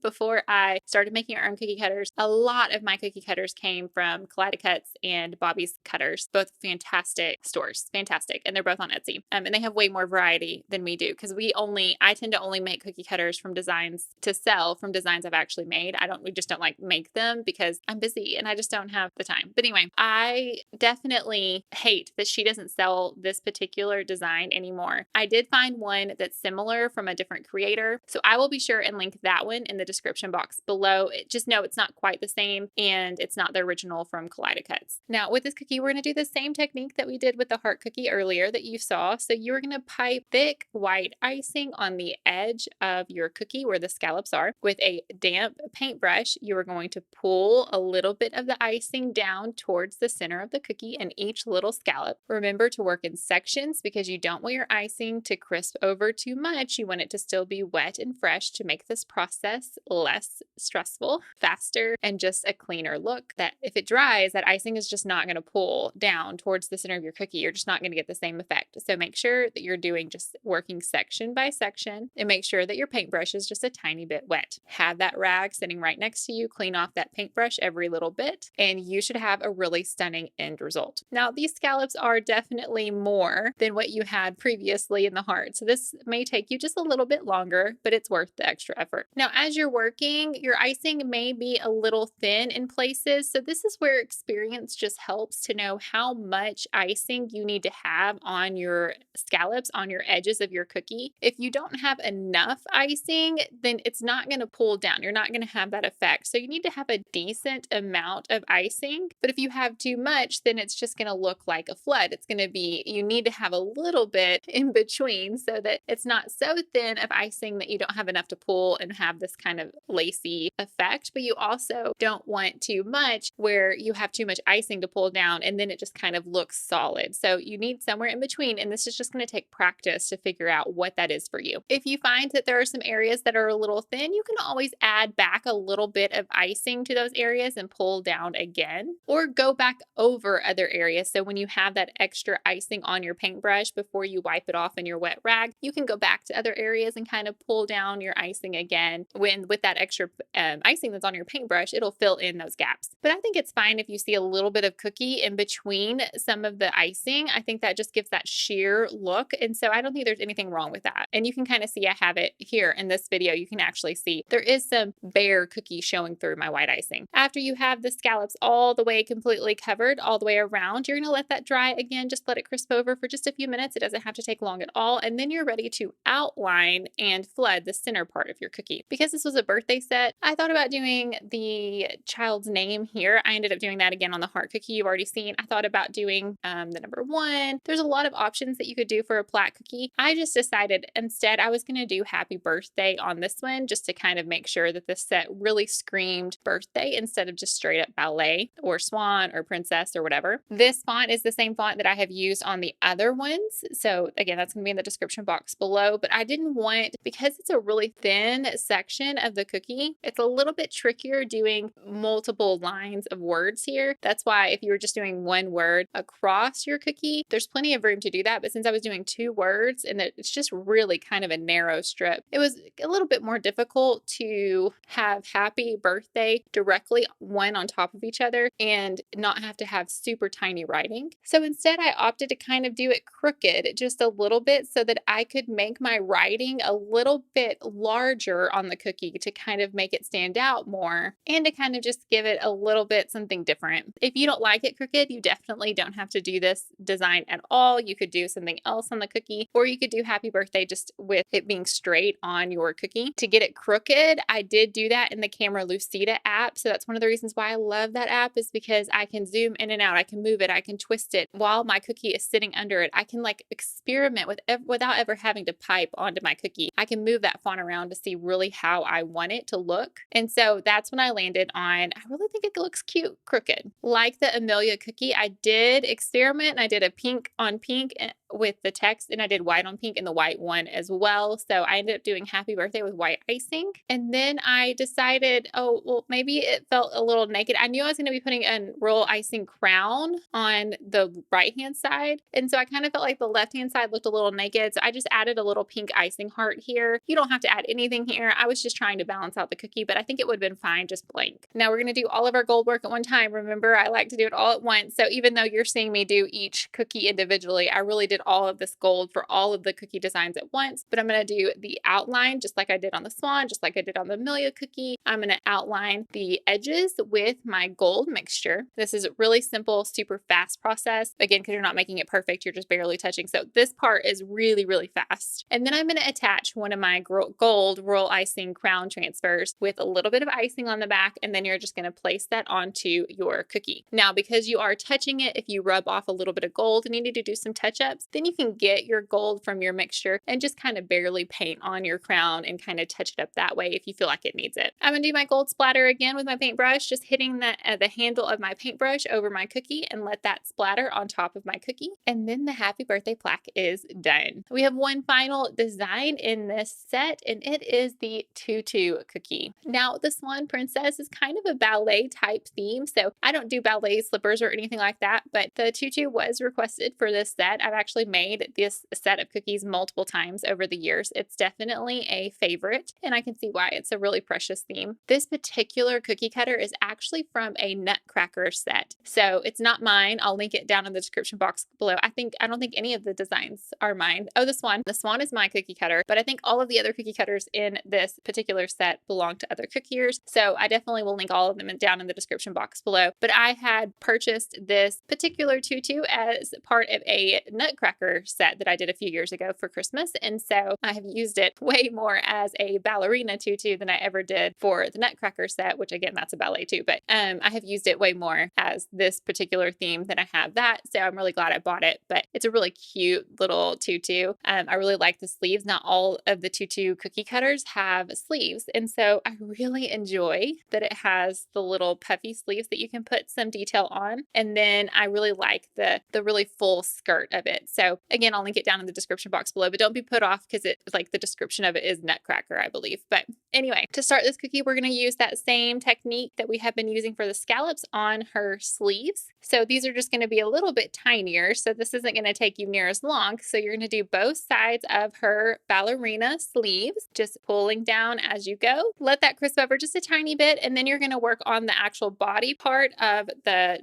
Before I started making our own cookie cutters, a lot of my cookie cutters came from Cuts and Bobby's Cutters, both fantastic stores, fantastic. And they're both on Etsy. And they have way more variety than we do because I tend to only make cookie cutters from designs to sell from designs I've actually made. We just don't like make them because I'm busy and I just don't have the time. But anyway, I definitely hate that she doesn't sell this particular design anymore. I did find one that's similar from a different creator. So I will be sure and link that one in the description box below. Just know it's not quite the same and it's not the original from Cuts. Now with this cookie, we're going to do the same technique that we did with the heart cookie earlier that you saw. So you're going to pipe thick white icing on the edge of your cookie where the scallops are. With a damp paintbrush, you are going to pull a little bit of the icing down towards the center of the cookie and each little scallop. Remember to work in sections because you don't want your icing to crisp over too much. You want it to still be wet and fresh to make this process less stressful, faster, and just a cleaner look. That if it dries, that icing is just not going to pull down towards the center of your cookie. You're just not going to get the same effect. So make sure that you're doing just working section by section and make sure that your paintbrush is just a tiny bit wet. Have that rag sitting right next to you. Clean off that paintbrush every little bit and you should have a really stunning end result. Now these scallops are definitely more than what you had previously in the heart. So this may take you just a little bit longer, but it's worth the extra effort. Now, as you're working, your icing may be a little thin in places. So this is where experience just helps to know how much icing you need to have on your scallops, on your edges of your cookie. If you don't have enough icing, then it's not going to pull down. You're not going to have that effect. So you need to have a decent amount of icing. But if you have too much, then it's just going to look like a flood. It's going to be, you need to have a little bit in between so that it's not so thin of icing that you don't have enough to pull and have this kind of lacy effect. But you also don't want too much where you have too much icing to pull down and then it just kind of looks solid. So you need somewhere in between. And this is just going to take practice to figure out what that is for you. If you find that there are some areas that are a little thin, you can always add back a little bit of icing to those areas and pull down again, or go back over other areas. So when you have that extra icing on your paintbrush before you wipe it off in your wet rag, you can go back to other areas and kind of pull down your icing again. With that extra icing that's on your paintbrush, it'll fill in those gaps. But I think it's fine if you see a little bit of cookie in between some of the icing. I think that just gives that sheer look. And so I don't think there's anything wrong with that. And you can kind of see I have it here in this video. You can actually see there is some bare cookie showing through my white icing. After you have the scallops all the way completely covered, all the way around, you're going to let that dry again. Just let it crisp over for just a few minutes. It doesn't have to take long at all. And then you're ready to outline and flood the center part of your cookie. Because this was a birthday set, I thought about doing the child's name here. I ended up doing that again on the heart cookie you've already seen. I thought about doing the number 1. There's a lot of options that you could do for a plaque cookie. I just decided instead I was going to do happy birthday on this one just to kind of make sure that this set really screamed birthday instead of just straight up ballet or swan or princess or whatever. This font is the same font that I have used on the other ones. So again, that's going to be in the description box below, but I didn't want, because it's a really thin section of the cookie, it's a little bit trickier doing multiple lines of words here. That's why if you were just doing one word across your cookie, there's plenty of room to do that. But since I was doing 2 words and it's just really kind of a narrow strip, it was a little bit more difficult to have happy birthday directly one on top of each other and not have to have super tiny writing. So instead I opted to kind of do it crooked just a little bit so that I could make my writing a little bit larger on the cookie to kind of make it stand out more and to kind of just give it a little bit something different. If you don't like it crooked, you definitely don't have to do this design at all. You could do something else on the cookie, or you could do happy birthday just with it being straight on your cookie. To get it crooked, I did do that in the Camera Lucida app. So that's one of the reasons why I love that app, is because I can zoom in and out, I can move it, I can twist it while my cookie is sitting under it. I can like experiment with without ever having to pipe onto my cookie. I can move that font around to see really how I want it to look. And so that's when I landed on, I really think it looks cute crooked. Like the Amelia cookie, I did experiment. I did a pink on pink with the text, and I did white on pink in the white one as well. So I ended up doing happy birthday with white icing. And then I decided, oh, well, maybe it felt a little naked. I knew I was going to be putting a royal icing crown on the right hand side. And so I kind of felt like the left hand side looked a little naked. So I just added a little pink icing heart here. You don't have to add anything here. I was just trying to balance out the cookie, but I think it would have been fine just blank. Now we're going to do all of our gold work at one time. Remember, I like to do it all at once. So even though you're seeing me do each cookie individually, I really did all of this gold for all of the cookie designs at once. But I'm going to do the outline just like I did on the Swan, just like I did on the Amelia cookie. I'm going to outline the edges with my gold mixture. This is a really simple, super fast process. Again, because you're not making it perfect, you're just barely touching. So this part is really, really fast. And then I'm going to attach one of my gold royal icing crown transfers with a little bit of icing on the back. And then you're just going to place that onto your cookie. Now, because you are touching it, if you rub off a little bit of gold and you need to do some touch-ups, then you can get your gold from your mixture and just kind of barely paint on your crown and kind of touch it up that way if you feel like it needs it. I'm going to do my gold splatter again with my paintbrush, just hitting the handle of my paintbrush over my cookie and let that splatter on top of my cookie. And then the happy birthday plaque is done. We have one final design in this set, and it is the Tutu cookie. Now, the Swan Princess is kind of a ballet type theme, so I don't do ballet slippers or anything like that, but the tutu was requested for this set. I've actually made this set of cookies multiple times over the years. It's definitely a favorite, and I can see why. It's a really precious theme. This particular cookie cutter is actually from a Nutcracker set, so it's not mine. I'll link it down in the description box below. I don't think any of the designs are mine. Oh, the Swan. The Swan is my cookie cutter, but I think all of the other cookie cutters in this particular set belong to other cookiers, so I definitely will link all of them down in the description box below. But I had purchased this particular tutu as part of a Nutcracker set that I did a few years ago for Christmas, and so I have used it way more as a ballerina tutu than I ever did for the Nutcracker set, which again, that's a ballet too, but I have used it way more as this particular theme than I have that, so I'm really glad I bought it. But it's a really cute little tutu. I really like the sleeves. Not all of the tutu cookie cutters have sleeves, and so I really enjoy that it has the little puffy sleeves that you can put some detail on, and then I really like the really full skirt of it. So again, I'll link it down in the description box below, but don't be put off because it's like the description of it is Nutcracker, I believe. But anyway, to start this cookie, we're going to use that same technique that we have been using for the scallops on her sleeves. So these are just going to be a little bit tinier, so this isn't going to take you near as long. So you're going to do both sides of her ballerina sleeves, just pulling down as you go. Let that crisp over just a tiny bit, and then you're going to work on the actual body part of the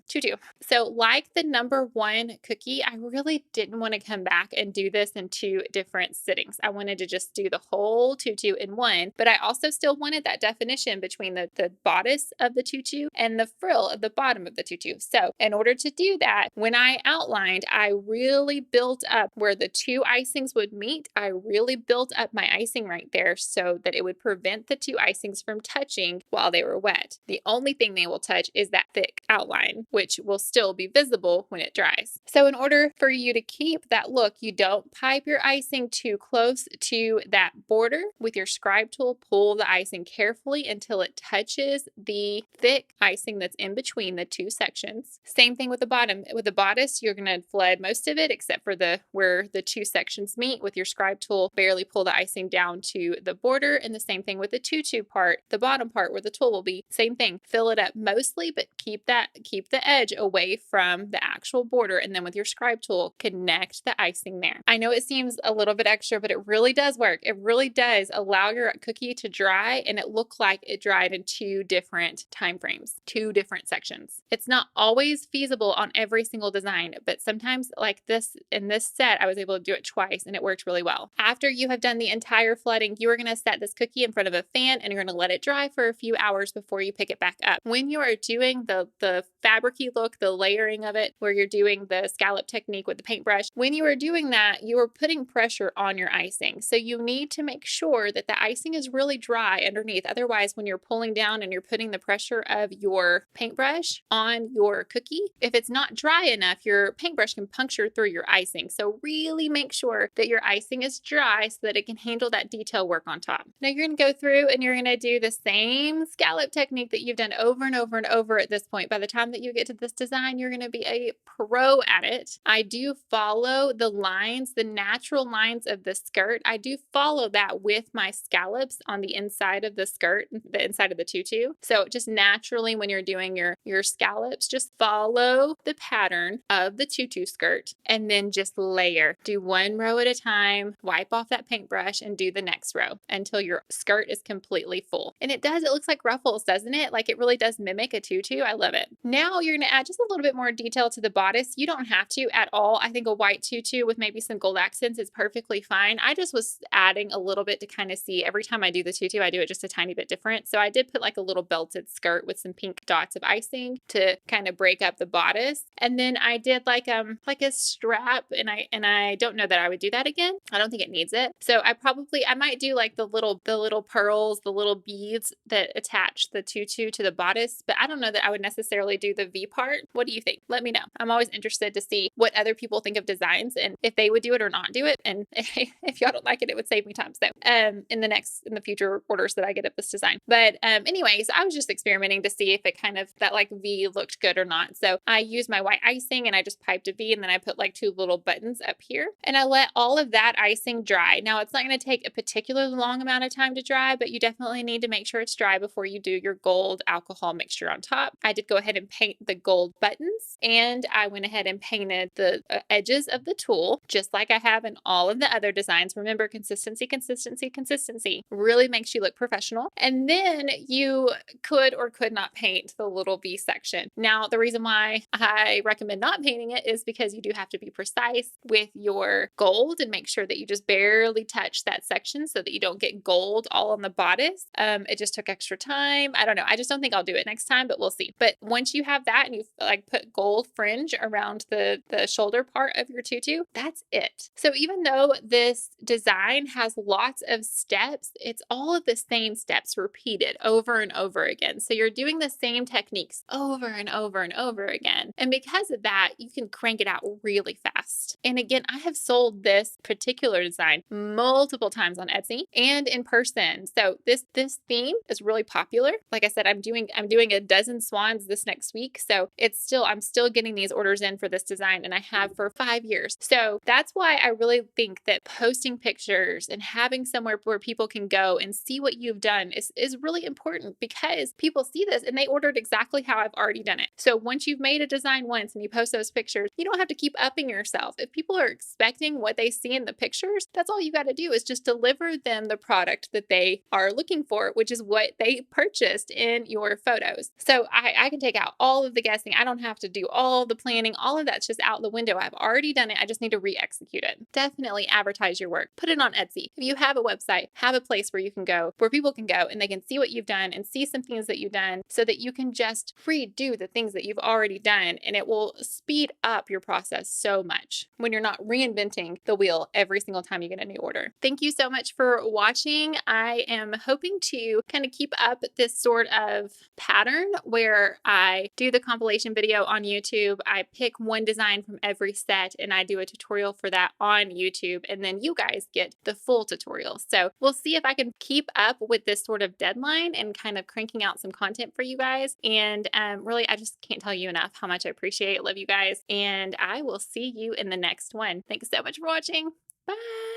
tutu. So like the number one cookie, I really didn't want to come back and do this in 2 different sittings. I wanted to just do the whole tutu in one, but I also still wanted that definition between the bodice of the tutu and the frill of the bottom of the tutu. So in order to do that, when I outlined, I really built up where the 2 icings would meet. I really built up my icing right there so that it would prevent the 2 icings from touching while they were wet. The only thing they will touch is that thick outline, which will still be visible when it dries. So in order for you to keep that look, you don't pipe your icing too close to that border with your scratch scribe tool, pull the icing carefully until it touches the thick icing that's in between the two sections. Same thing with the bottom. With the bodice, you're going to flood most of it except for where the two sections meet. With your scribe tool, barely pull the icing down to the border, and the same thing with the tutu part, the bottom part where the tool will be. Same thing. Fill it up mostly, but keep the edge away from the actual border, and then with your scribe tool, connect the icing there. I know it seems a little bit extra, but it really does work. It really does allow your cookie to dry and it look like it dried in two different time frames, two different sections. It's not always feasible on every single design, but sometimes like this in this set, I was able to do it twice and it worked really well. After you have done the entire flooding, you are going to set this cookie in front of a fan and you're going to let it dry for a few hours before you pick it back up. When you are doing the fabricy look, the layering of it, where you're doing the scallop technique with the paintbrush, when you are doing that, you are putting pressure on your icing. So you need to make sure that the icing is really dry underneath. Otherwise, when you're pulling down and you're putting the pressure of your paintbrush on your cookie, if it's not dry enough, your paintbrush can puncture through your icing. So really make sure that your icing is dry so that it can handle that detail work on top. Now you're going to go through and you're going to do the same scallop technique that you've done over and over and over at this point. By the time that you get to this design, you're going to be a pro at it. I do follow the lines, the natural lines of the skirt. I do follow that with my scallops on the inside of the skirt, the inside of the tutu. So just naturally when you're doing your scallops, just follow the pattern of the tutu skirt and then just layer. Do one row at a time, wipe off that paintbrush and do the next row until your skirt is completely full. And it looks like ruffles, doesn't it? Like it really does mimic a tutu. I love it. Now you're going to add just a little bit more detail to the bodice. You don't have to at all. I think a white tutu with maybe some gold accents is perfectly fine. I just was adding a little bit to kind of see every time I do the tutu, I do it just a tiny bit different. So I did put like a little belted skirt with some pink dots of icing to kind of break up the bodice. And then I did like a strap, and I don't know that I would do that again. I don't think it needs it. So I might do like the little pearls, the little beads that attach the tutu to the bodice, but I don't know that I would necessarily do the V part. What do you think? Let me know. I'm always interested to see what other people think of designs and if they would do it or not do it. And if y'all don't like it, it would save me time. So in the future orders that I get of this design. But anyways, I was just experimenting to see if it kind of that like V looked good or not. So I used my white icing and I just piped a V, and then I put like two little buttons up here, and I let all of that icing dry. Now it's not going to take a particularly long amount of time to dry, but you definitely need to make sure it's dry before you do your gold alcohol mixture on top. I did go ahead and paint the gold buttons, and I went ahead and painted the edges of the tool just like I have in all of the other designs. Remember, consistency, consistency, consistency really makes you look professional. And then you could or could not paint the little V section. Now, the reason why I recommend not painting it is because you do have to be precise with your gold and make sure that you just barely touch that section so that you don't get gold all on the bodice. It just took extra time. I don't know. I just don't think I'll do it next time, but we'll see. But once you have that and you've like put gold fringe around the shoulder part of your tutu, that's it. So even though this design has lots of steps, it's all of the same steps repeated over and over again. So you're doing the same techniques over and over and over again. And because of that, you can crank it out really fast. And again, I have sold this particular design multiple times on Etsy and in person. So this theme is really popular. Like I said, I'm doing a dozen swans this next week. So I'm still getting these orders in for this design, and I have for 5 years. So that's why I really think that posting pictures and having somewhere where people can go and see what you've done is really important, because people see this and they ordered exactly how I've already done it. So once you've made a design once and you post those pictures, you don't have to keep upping yourself. If people are expecting what they see in the pictures, that's all you got to do is just deliver them the product that they are looking for, which is what they purchased in your photos. So I can take out all of the guessing. I don't have to do all the planning. All of that's just out the window. I've already done it. I just need to re-execute it. Definitely advertise your work. Put it on Etsy. If you have a website, have a place where you can go, where people can go and they can see what you've done and see some things that you've done so that you can just redo the things that you've already done, and it will speed up your process so much when you're not reinventing the wheel every single time you get a new order. Thank you so much for watching. I am hoping to kind of keep up this sort of pattern where I do the compilation video on YouTube. I pick one design from every set and I do a tutorial for that on YouTube, and then you guys get the full tutorial. So we'll see if I can keep up with this sort of deadline and kind of cranking out some content for you guys. And really, I just can't tell you enough how much I appreciate, love you guys, and I will see you in the next one. Thanks so much for watching. Bye.